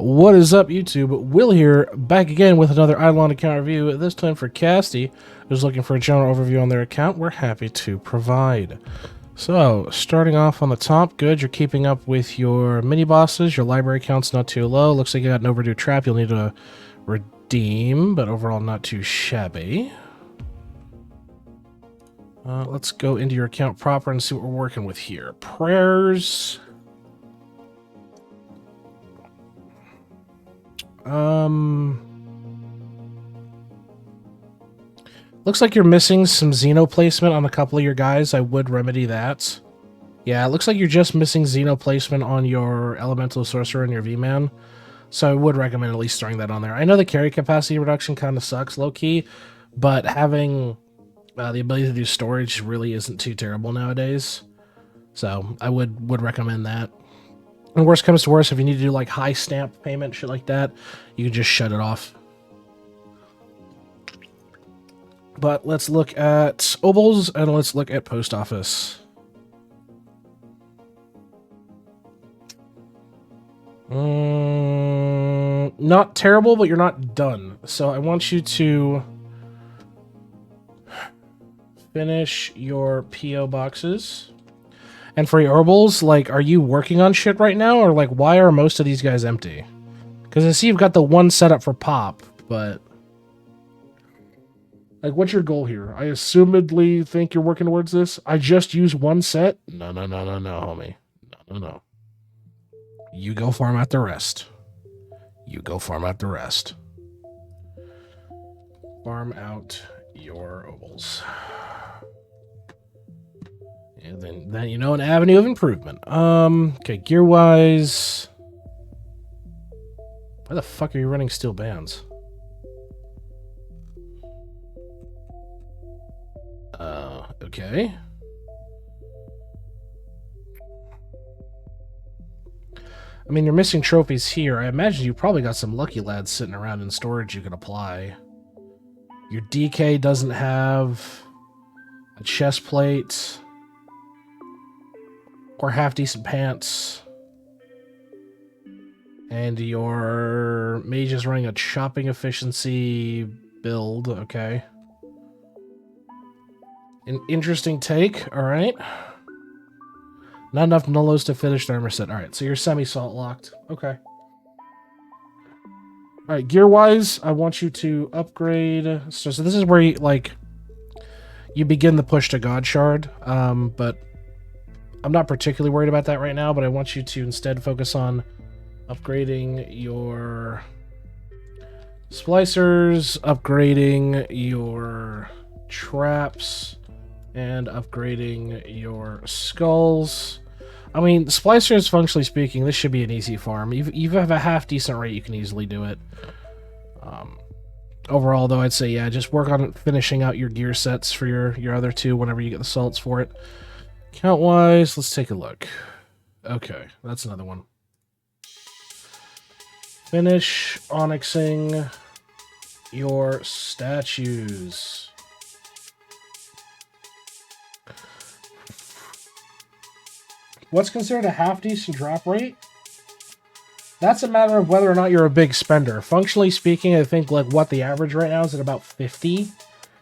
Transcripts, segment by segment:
What is up, YouTube? Will here, back again with another IdleOn account review, this time for Casty, who's looking for a general overview on their account. We're happy to provide. So, starting off on the top, good, you're keeping up with your mini-bosses, your library count's not too low, looks like you got an overdue trap you'll need to redeem, but overall not too shabby. Let's go into your account proper and see what we're working with here. Prayers... Looks like you're missing some Xeno placement on a couple of your guys. I would remedy that. Yeah, it looks like you're just missing Xeno placement on your Elemental Sorcerer and your V-Man. So I would recommend at least throwing that on there. I know the carry capacity reduction kind of sucks, low-key, but having the ability to do storage really isn't too terrible nowadays. So I would recommend that. And worst comes to worst, if you need to do like high stamp payment, shit like that, you can just shut it off. But let's look at Obols and let's look at Post Office. Not terrible, but you're not done. So I want you to finish your PO boxes. And for your Obols, like, are you working on shit right now? Or, like, why are most of these guys empty? Because I see you've got the one set up for pop, but... like, what's your goal here? I assumedly think you're working towards this? I just use one set? No, homie. No. You go farm out the rest. You go farm out the rest. Farm out your Obols. And then you know, an avenue of improvement. Okay, gear-wise... why the fuck are you running steel bands? Okay. I mean, you're missing trophies here. I imagine you probably got some Lucky Lads sitting around in storage you could apply. Your DK doesn't have a chest plate or half-decent pants. And your mage is running a chopping efficiency build, okay. An interesting take, alright. Not enough nullos to finish the armor set. Alright, so you're semi-salt locked. Okay. Alright, gear-wise, I want you to upgrade... So this is where you, like, you begin the push to God Shard, but I'm not particularly worried about that right now, but I want you to instead focus on upgrading your splicers, upgrading your traps, and upgrading your skulls. I mean, splicers, functionally speaking, this should be an easy farm. You have a half-decent rate, you can easily do it. Overall, though, I'd say, yeah, just work on finishing out your gear sets for your other two whenever you get the salts for it. Count-wise, let's take a look. Okay, that's another one. Finish onyxing your statues. What's considered a half-decent drop rate? That's a matter of whether or not you're a big spender. Functionally speaking, I think like what the average right now is at about 50,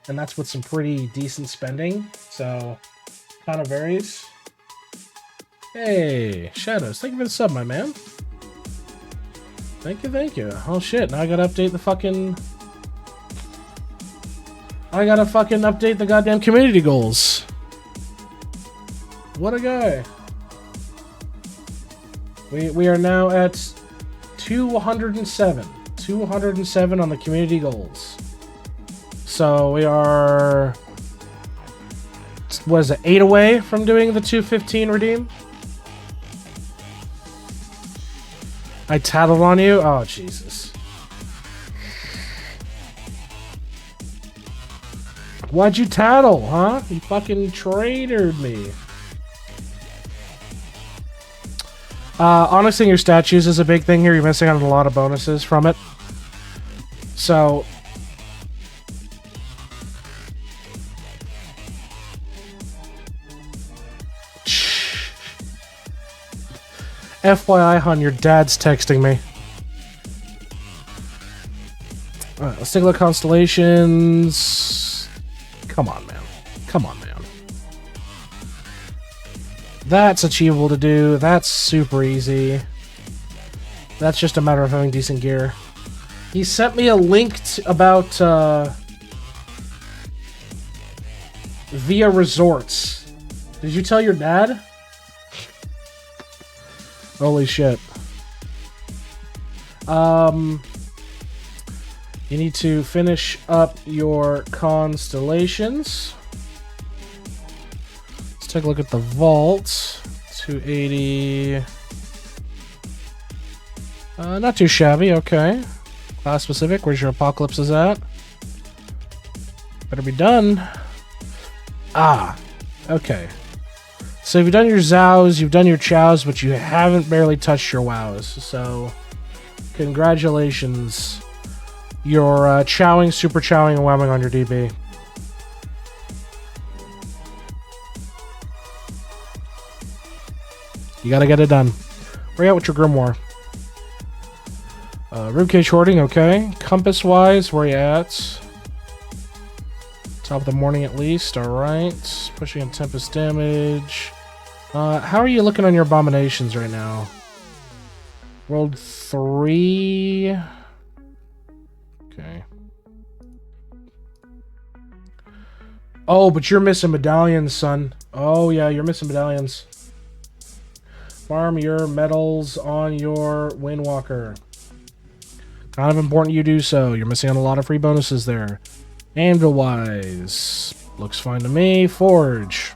and that's with some pretty decent spending, so kind of varies. Hey, Shadows, thank you for the sub, my man. Thank you. Oh shit, now I gotta update the fucking... I gotta fucking update the goddamn community goals. What a guy. We are now at 207. 207 on the community goals. So we are... what is it, 8 away from doing the 215 redeem? I tattled on you? Oh, Jesus. Why'd you tattle, huh? You fucking traitored me. Onyxing your statues is a big thing here. You're missing out on a lot of bonuses from it. So... FYI, hon, your dad's texting me. Alright, let's take a look at Constellations. Come on, man. Come on, man. That's achievable to do. That's super easy. That's just a matter of having decent gear. He sent me a link about Via Resorts. Did you tell your dad? Holy shit. You need to finish up your Constellations. Let's take a look at the vault. 280. Not too shabby, okay. Class specific, where's your Apocalypses at? Better be done. Ah, okay. So you've done your Zows, you've done your Chows, but you haven't barely touched your Wows. So, congratulations. You're chowing, super chowing, and wowing on your DB. You gotta get it done. Where you at with your Grimoire? Ribcage hoarding, okay. Compass-wise, where you at? Top of the morning at least, alright. Pushing in Tempest damage. How are you looking on your abominations right now? World 3. Okay. Oh, but you're missing medallions, son. Oh, yeah, you're missing medallions. Farm your medals on your Windwalker. Kind of important you do so. You're missing on a lot of free bonuses there. Anvil-wise, looks fine to me. Forge.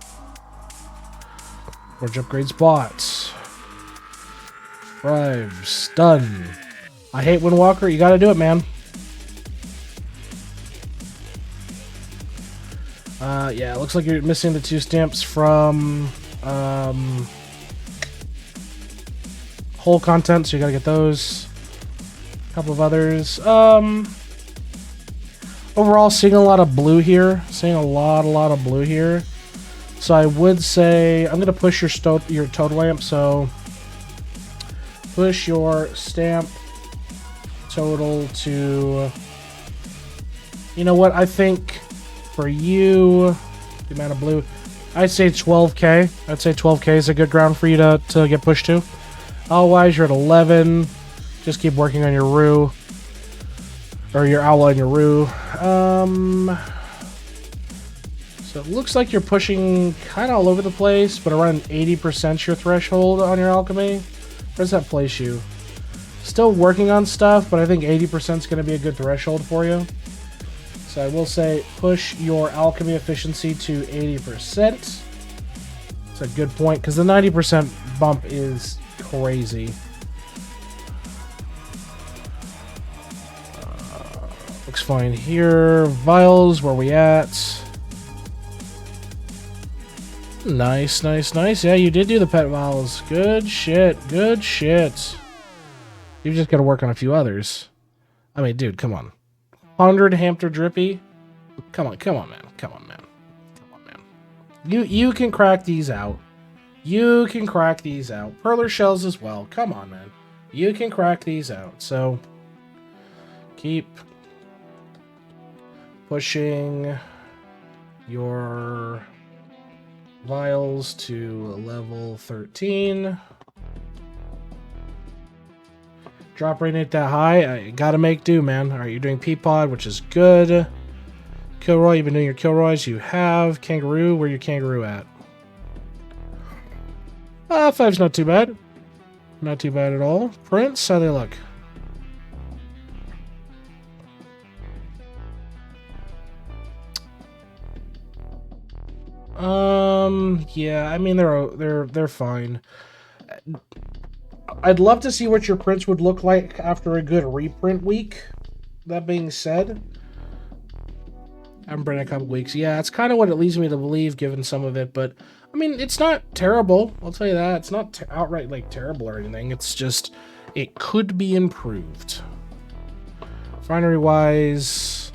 Forge upgrades bought. Bribes. Done. I hate Windwalker. You gotta do it, man. Yeah, it looks like you're missing the 2 stamps from whole content, so you gotta get those. A couple of others. Overall, seeing a lot of blue here. Seeing a lot of blue here. So I would say I'm gonna push your toad lamp. So push your stamp total to. You know what? I think for you, the amount of blue, I'd say 12k. I'd say 12k is a good ground for you to get pushed to. Otherwise, you're at 11. Just keep working on your Rue. Or your Owl and your Rue. So it looks like you're pushing kind of all over the place, but around 80% your threshold on your Alchemy. Where does that place you? Still working on stuff, but I think 80% is going to be a good threshold for you. So I will say push your Alchemy efficiency to 80%. It's a good point, because the 90% bump is crazy. Looks fine here. Vials, where we at? Nice. Yeah, you did do the pet vials. Good shit. You've just got to work on a few others. I mean, dude, come on. 100 Hamster Drippy? Come on, man. You can crack these out. Perler shells as well. Come on, man. You can crack these out. So, keep pushing your Vials to level 13. Drop rate ain't that high. I gotta make do, man. Alright, you're doing Peapod, which is good. Kilroy, you've been doing your Kilroys. You have. Kangaroo, where your Kangaroo at? 5's not too bad. Not too bad at all. Prince, how they look? Yeah, I mean they're fine. I'd love to see what your prints would look like after a good reprint week. That being said, I haven't been in a couple weeks. Yeah, it's kind of what it leads me to believe, given some of it. But I mean, it's not terrible. I'll tell you that. It's not outright like terrible or anything. It's just it could be improved. Finery wise,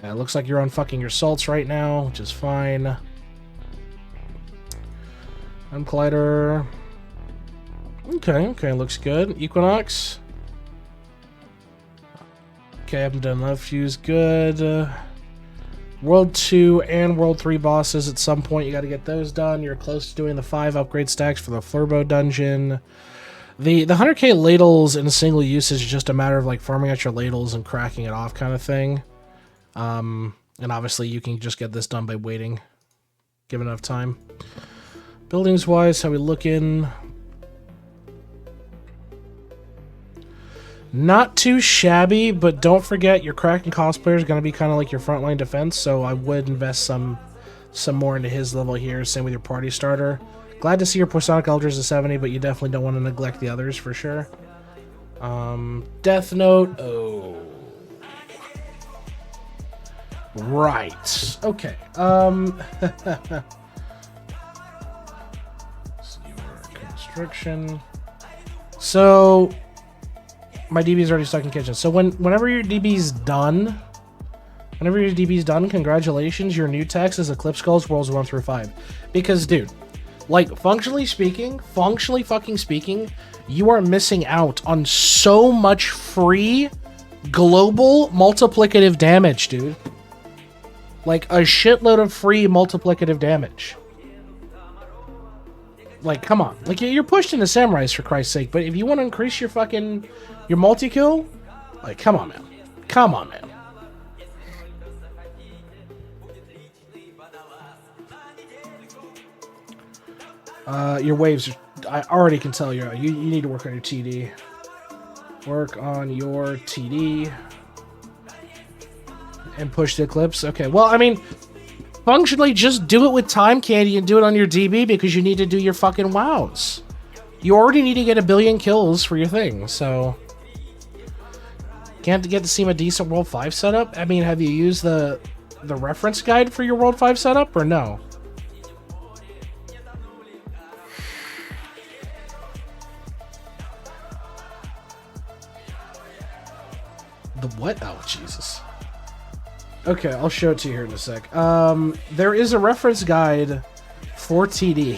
yeah, it looks like you're on fucking your salts right now, which is fine. Collider. Okay, looks good. Equinox. Okay, I haven't done love fuse. Good. World 2 and World 3 bosses at some point. You got to get those done. You're close to doing the 5 upgrade stacks for the Flurbo dungeon. The 100k ladles in single use is just a matter of like farming out your ladles and cracking it off kind of thing. And obviously you can just get this done by waiting, given enough time. Buildings wise, how we looking? Not too shabby, but don't forget your Kraken cosplayer is going to be kind of like your frontline defense, so I would invest some more into his level here. Same with your party starter. Glad to see your Poisonic Elders at 70, but you definitely don't want to neglect the others for sure. Death Note. Oh. Right. Okay. Constriction. So my DB is already stuck in kitchen. So whenever your DB's done, congratulations, your new text is Eclipse Skulls Worlds 1 through 5. Because, dude, like, functionally fucking speaking, you are missing out on so much free global multiplicative damage, dude. Like, a shitload of free multiplicative damage. Like, come on. Like, you're pushed into Samurais, for Christ's sake, but if you want to increase your fucking... your multi-kill? Like, come on, man. Come on, man. Your waves... I already can tell you need to work on your TD. Work on your TD. And push the Eclipse. Okay, well, I mean... functionally, just do it with Time Candy and do it on your DB because you need to do your fucking WoWs. You already need to get 1 billion kills for your thing, so... can't get to see a decent World 5 setup? I mean, have you used the reference guide for your World 5 setup, or no? The what? Oh, Jesus. Okay, I'll show it to you here in a sec. There is a reference guide for TD.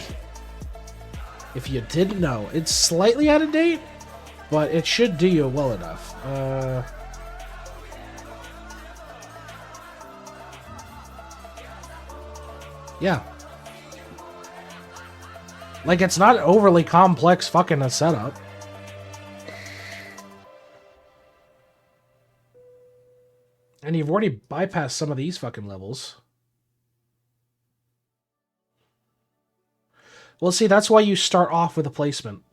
If you didn't know, it's slightly out of date, but it should do you well enough. Yeah. Like, it's not overly complex fucking a setup. And you've already bypassed some of these fucking levels. Well, see, that's why you start off with a placement.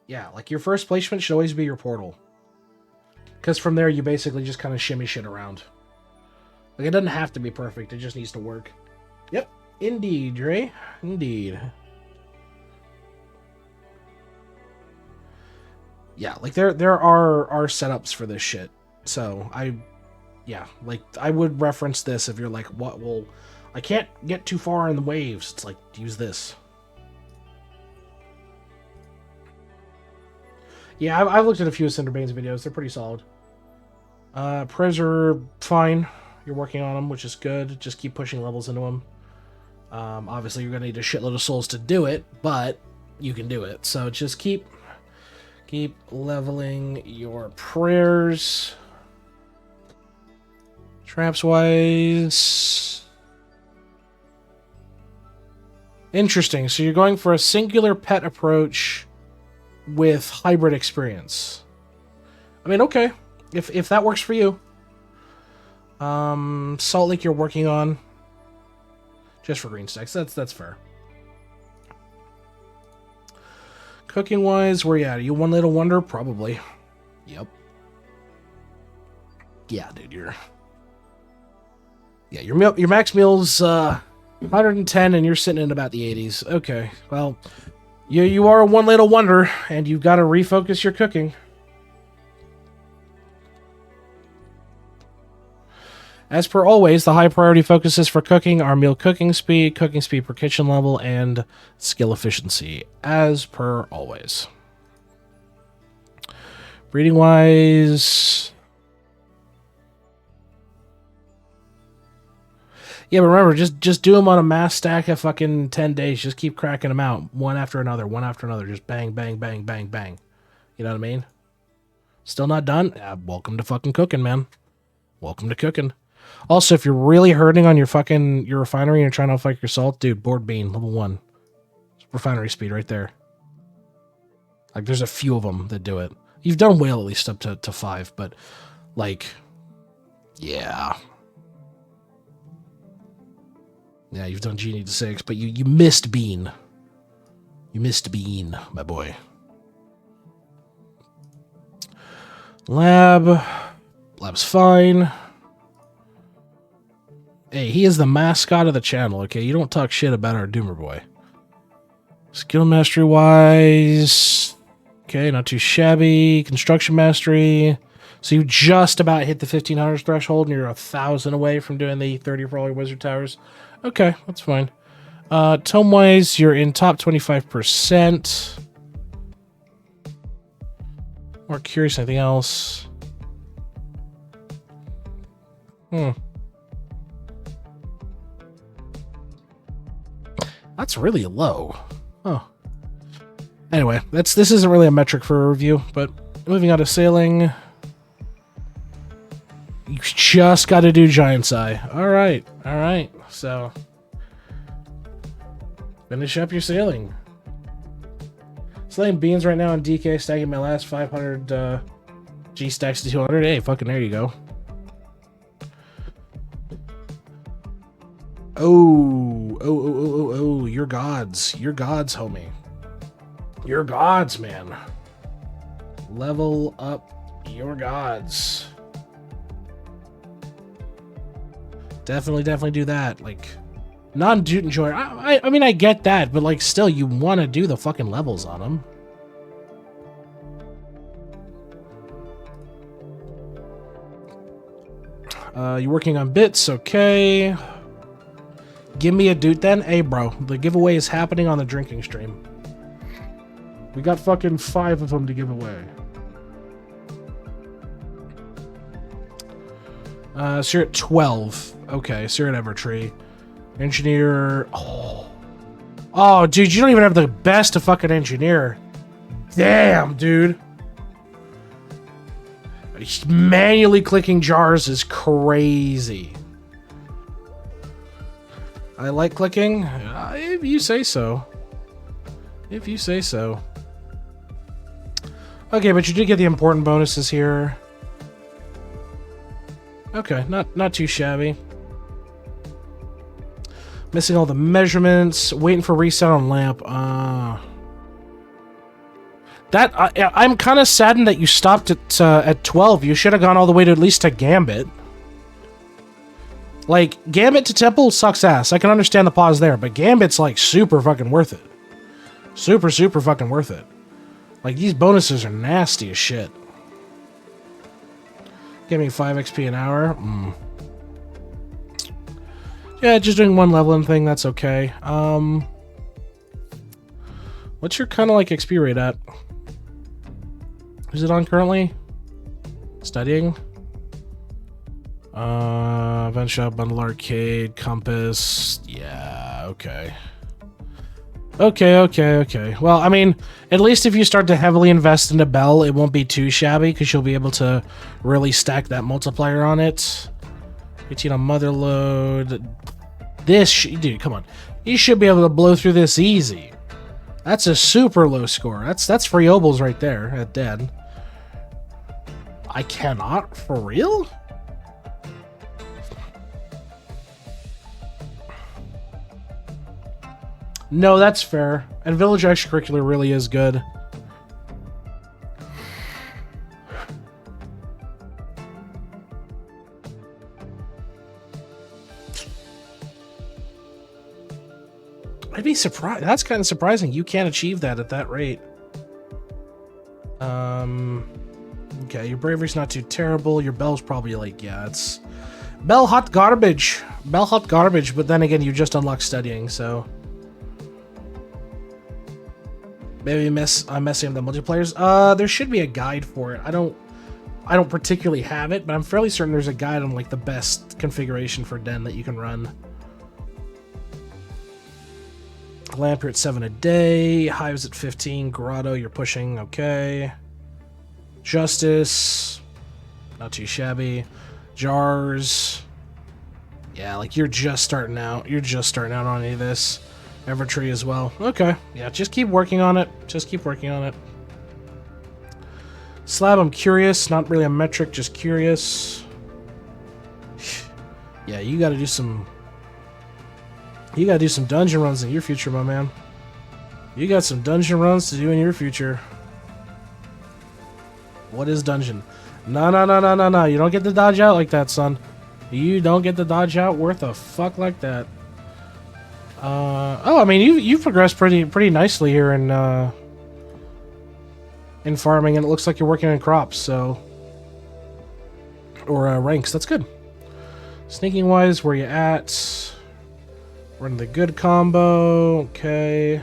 Yeah, like your first placement should always be your portal. Because from there, you basically just kind of shimmy shit around. Like, it doesn't have to be perfect, it just needs to work. Yep, indeed, Dre. Indeed. Yeah, like there are setups for this shit. So yeah, like I would reference this if you're like, what? Well, I can't get too far in the waves. It's like, use this. Yeah, I've looked at a few of Cinderbane's videos. They're pretty solid. Prez are fine. You're working on them, which is good. Just keep pushing levels into them. Obviously, you're gonna need a shitload of souls to do it, but you can do it. So just keep leveling your prayers. Traps wise. Interesting. So you're going for a singular pet approach with hybrid experience. I mean, okay. If that works for you. Salt Lake you're working on. Just for green stacks. That's fair. Cooking wise, where you at? Are you One Little Wonder? Probably. Yep. Yeah, dude, your max meal's 110 and you're sitting in about the 80s. Okay. Well, you are a One Little Wonder and you've got to refocus your cooking. As per always, the high priority focuses for cooking are meal cooking speed per kitchen level, and skill efficiency, as per always. Breeding wise... Yeah, but remember, just do them on a mass stack of fucking 10 days. Just keep cracking them out, one after another, one after another. Just bang, bang, bang, bang, bang. You know what I mean? Still not done? Welcome to fucking cooking, man. Welcome to cooking. Also, if you're really hurting on your refinery and you're trying to outflank your salt, dude, board bean, level 1. Refinery speed right there. Like, there's a few of them that do it. You've done whale at least up to 5, but, like, yeah. Yeah, you've done genie to 6, but you missed bean. You missed bean, my boy. Lab's fine. Hey, he is the mascot of the channel, okay? You don't talk shit about our Doomer boy. Skill mastery wise, okay, not too shabby. Construction mastery. So you just about hit the 1500 threshold and you're 1,000 away from doing the 30 for all your wizard towers. Okay, that's fine. Tome wise, you're in top 25%. More curious, anything else? That's really low. Oh. Anyway, this isn't really a metric for a review, but moving on to sailing. You just got to do Giant's Eye. All right. So, finish up your sailing. Slaying beans right now on DK, stacking my last 500 G stacks to 200. Hey, fucking there you go. Oh, you're gods. You're gods, homie. You're gods, man. Level up your gods. Definitely do that. Like, non-dude enjoyer. I mean, I get that, but like, still, you want to do the fucking levels on them. You're working on bits, okay. Give me a dude then. Hey, bro, the giveaway is happening on the drinking stream. We got fucking 5 of them to give away. So you're at 12. Okay, so you're at Evertree. Engineer. Oh, dude, you don't even have the best of fucking engineer. Damn, dude. Manually clicking jars is crazy. I like clicking. If you say so. If you say so. Okay, but you did get the important bonuses here. Okay, not too shabby. Missing all the measurements. Waiting for reset on lamp. I'm kind of saddened that you stopped at 12. You should have gone all the way to at least to Gambit. Like, Gambit to Temple sucks ass. I can understand the pause there, but Gambit's like super fucking worth it. Super fucking worth it. Like, these bonuses are nasty as shit. Give me 5 XP an hour. Yeah, just doing one leveling thing, that's okay. What's your kind of like XP rate at? Is it on currently? Studying? Event Shop, Bundle Arcade, Compass. Yeah, okay. Okay. Well, I mean, at least if you start to heavily invest into Bell, it won't be too shabby, because you'll be able to really stack that multiplier on it. 18 on Motherload. Dude, come on. You should be able to blow through this easy. That's a super low score. That's free Obols right there at dead. I cannot? For real? No, that's fair. And Village Extracurricular really is good. I'd be surprised. That's kind of surprising. You can't achieve that at that rate. Okay, your bravery's not too terrible. Your bell's probably like, yeah, it's... Bell hot garbage. Bell hot garbage, but then again, you just unlock studying, so... Maybe I'm messing up the multiplayers. There should be a guide for it. I don't particularly have it, but I'm fairly certain there's a guide on like the best configuration for Den that you can run. Lamp, you're at 7 a day. Hives at 15. Grotto, you're pushing. Okay. Justice, not too shabby. Jars, yeah, like you're just starting out. You're just starting out on any of this. Evertree as well. Okay, yeah, just keep working on it. Just keep working on it. Slab, I'm curious. Not really a metric, just curious. Yeah, you gotta do some... You gotta do some dungeon runs in your future, my man. You got some dungeon runs to do in your future. What is dungeon? No, no, no, no, no, no. You don't get to dodge out like that, son. You don't get to dodge out worth a fuck like that. Oh, I mean, you've progressed pretty nicely here in farming, and it looks like you're working on crops, so... Or ranks. That's good. Sneaking-wise, where you at? We're in the good combo. Okay.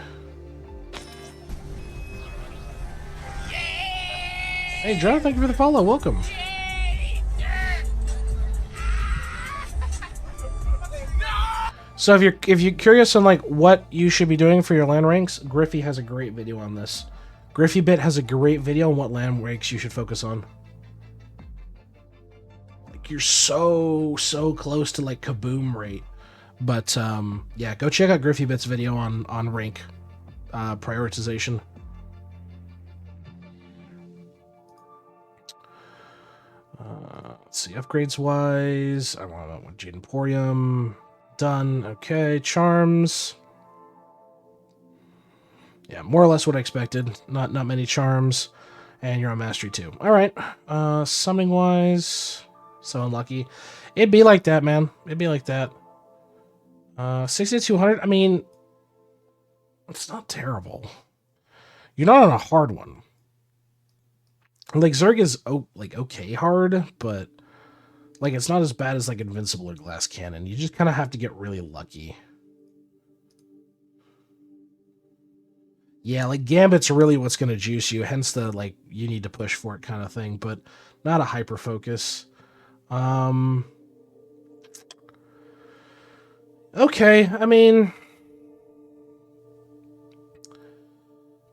Hey, John, thank you for the follow. Welcome. So if you're curious on like what you should be doing for your land ranks, Griffy has a great video on this. GriffyBit has a great video on what land ranks you should focus on. Like you're so close to like kaboom rate. But yeah, go check out GriffyBit's video on rank prioritization. Let's see, upgrades wise, I want Jade Emporium. Done. Okay, charms. Yeah, more or less what I expected. Not many charms, and you're on mastery 2. All right. Summoning wise, so unlucky. It'd be like that, man. It'd be like that. 6200. I mean, it's not terrible. You're not on a hard one. Like Zerg is like okay hard, but like it's not as bad as like Invincible or Glass Cannon. You just kind of have to get really lucky. Yeah, like Gambit's really what's going to juice you, hence the like you need to push for it kind of thing, but not a hyper focus. Okay, I mean,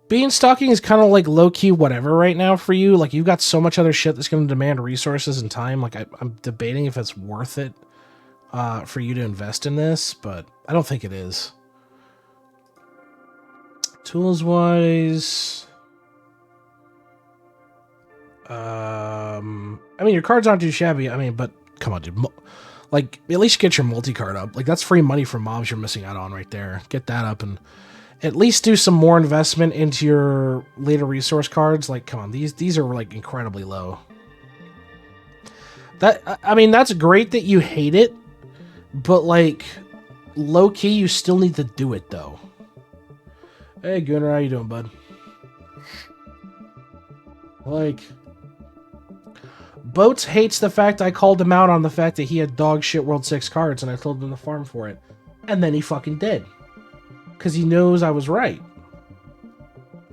Beanstalking is kind of like low-key whatever right now for you. Like, you've got so much other shit that's going to demand resources and time. Like, I'm debating if it's worth it for you to invest in this, but I don't think it is. Tools-wise... I mean, your cards aren't too shabby. I mean, but come on, dude. Like, at least get your multi-card up. Like, that's free money from mobs you're missing out on right there. Get that up and... at least do some more investment into your later resource cards. Like, come on, these are like incredibly low. I mean, that's great that you hate it, but like, low key, you still need to do it though. Hey, Gunnar, how you doing, bud? Like, Boats hates the fact I called him out on the fact that he had dog shit World 6 cards, and I told him to farm for it, and then he fucking did. Because he knows I was right.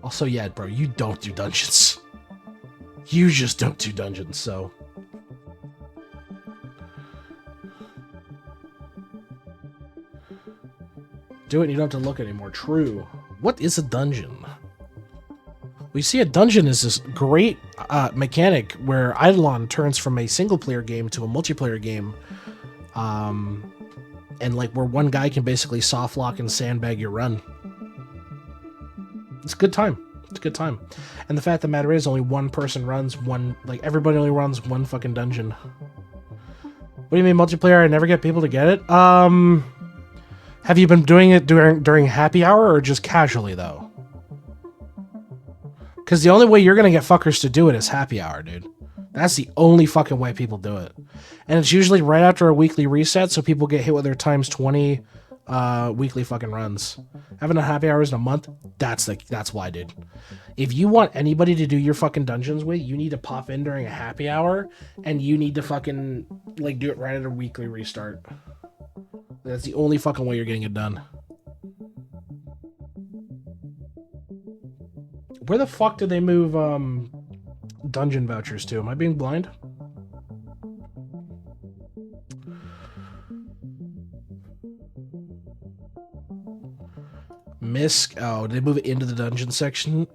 Also, yeah, bro, you don't do dungeons. You just don't do dungeons, so... do it and you don't have to look anymore. True. What is a dungeon? We see a dungeon is this great mechanic where IdleOn turns from a single-player game to a multiplayer game. And like where one guy can basically soft lock and sandbag your run. It's a good time. It's a good time. And the fact of the matter is only one person runs one, like everybody only runs one fucking dungeon. What do you mean multiplayer? I never get people to get it? Have you been doing it during happy hour or just casually though? Because the only way you're gonna get fuckers to do it is happy hour, dude. That's the only fucking way people do it. And it's usually right after a weekly reset, so people get hit with their times 20 weekly fucking runs. Having a happy hours in a month, that's why, dude. If you want anybody to do your fucking dungeons with, you need to pop in during a happy hour, and you need to fucking, like, do it right at a weekly restart. That's the only fucking way you're getting it done. Where the fuck did they move, dungeon vouchers to? Am I being blind? Misk. Oh, did they move it into the dungeon section?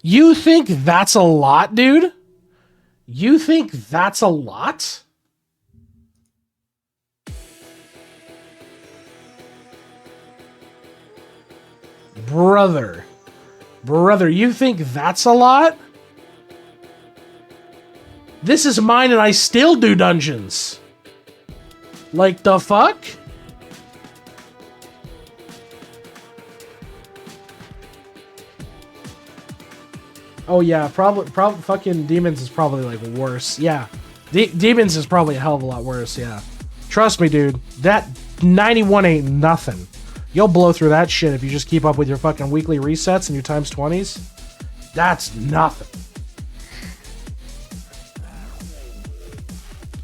You think that's a lot, dude? You think that's a lot? Brother. Brother, you think that's a lot? This is mine and I still do dungeons. Like the fuck? Oh yeah, probably fucking Demons is probably like worse. Yeah. Demons is probably a hell of a lot worse, yeah. Trust me, dude. That 91 ain't nothing. You'll blow through that shit if you just keep up with your fucking weekly resets and your times 20s. That's nothing.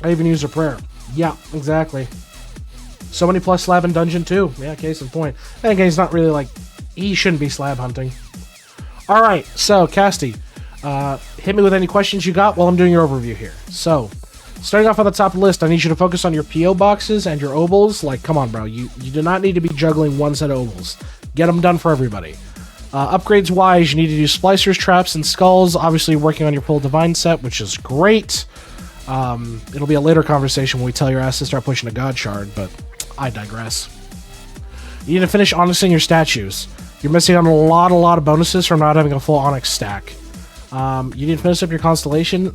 I even used a prayer. Yeah, exactly. So many plus slab in dungeon too. Yeah, case in point. Then again, he's not really like... He shouldn't be slab hunting. Alright, so, Casty. Hit me with any questions you got while I'm doing your overview here. So, starting off on the top of the list, I need you to focus on your PO boxes and your Obols. Like, come on, bro. You do not need to be juggling one set of Obols. Get them done for everybody. Upgrades-wise, you need to do Splicers, Traps, and Skulls. Obviously, working on your full Divine set, which is great. It'll be a later conversation when we tell your ass to start pushing a God Shard, but I digress. You need to finish Onyxing your statues. You're missing on a lot of bonuses from not having a full Onyx stack. You need to finish up your Constellation.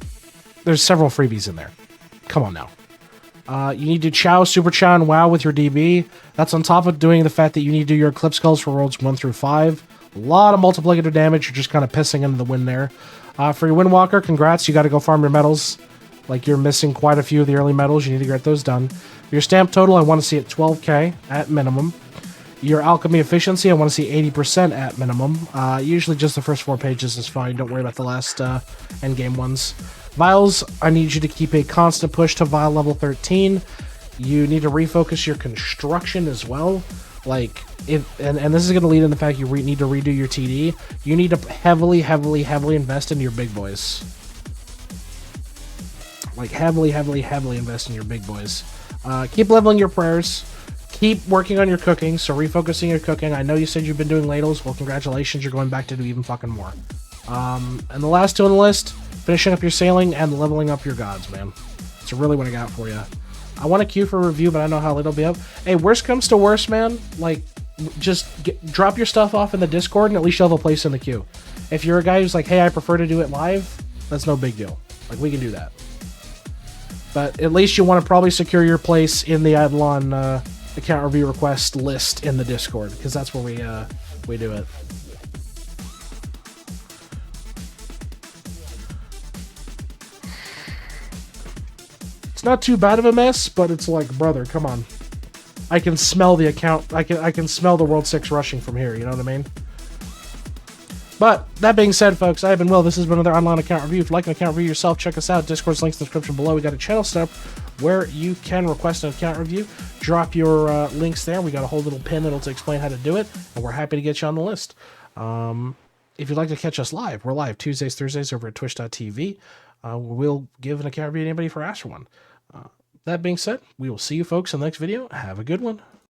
There's several freebies in there. Come on now. You need to Chow, Superchow, and WOW with your DB. That's on top of doing the fact that you need to do your Eclipse skulls for Worlds 1 through 5. A lot of multiplicative damage. You're just kind of pissing into the wind there. For your Windwalker, congrats. You got to go farm your medals. Like, you're missing quite a few of the early medals. You need to get those done. Your stamp total, I want to see at 12k at minimum. Your alchemy efficiency, I want to see 80% at minimum. Usually just the first 4 pages is fine. Don't worry about the last endgame ones. Vials, I need you to keep a constant push to Vial level 13. You need to refocus your construction as well. Like, and this is going to lead in the fact you need to redo your TD. You need to heavily invest in your big boys. Like, heavily invest in your big boys. Keep leveling your prayers. Keep working on your cooking, so refocusing your cooking. I know you said you've been doing ladles. Well, congratulations, you're going back to do even fucking more. And the last two on the list, finishing up your sailing and leveling up your gods, man. That's really what I got for you. I want a queue for review, but I know how late it'll be up. Hey, worst comes to worst, man. Like, just drop your stuff off in the Discord, and at least you'll have a place in the queue. If you're a guy who's like, hey, I prefer to do it live, that's no big deal. Like, we can do that. But at least you want to probably secure your place in the IdleOn account review request list in the Discord, because that's where we do it. It's not too bad of a mess, but it's like, brother, come on. I can smell the account. I can smell the World 6 rushing from here, you know what I mean? But, that being said, folks, I have been Will. This has been another online account review. If you'd like an account review yourself, check us out. Discord's links in the description below. We got a channel set up where you can request an account review. Drop your links there. We got a whole little pin that'll explain how to do it, and we're happy to get you on the list. If you'd like to catch us live, we're live Tuesdays, Thursdays over at twitch.tv. We'll give an account review to anybody for ask for one. That being said, we will see you folks in the next video. Have a good one.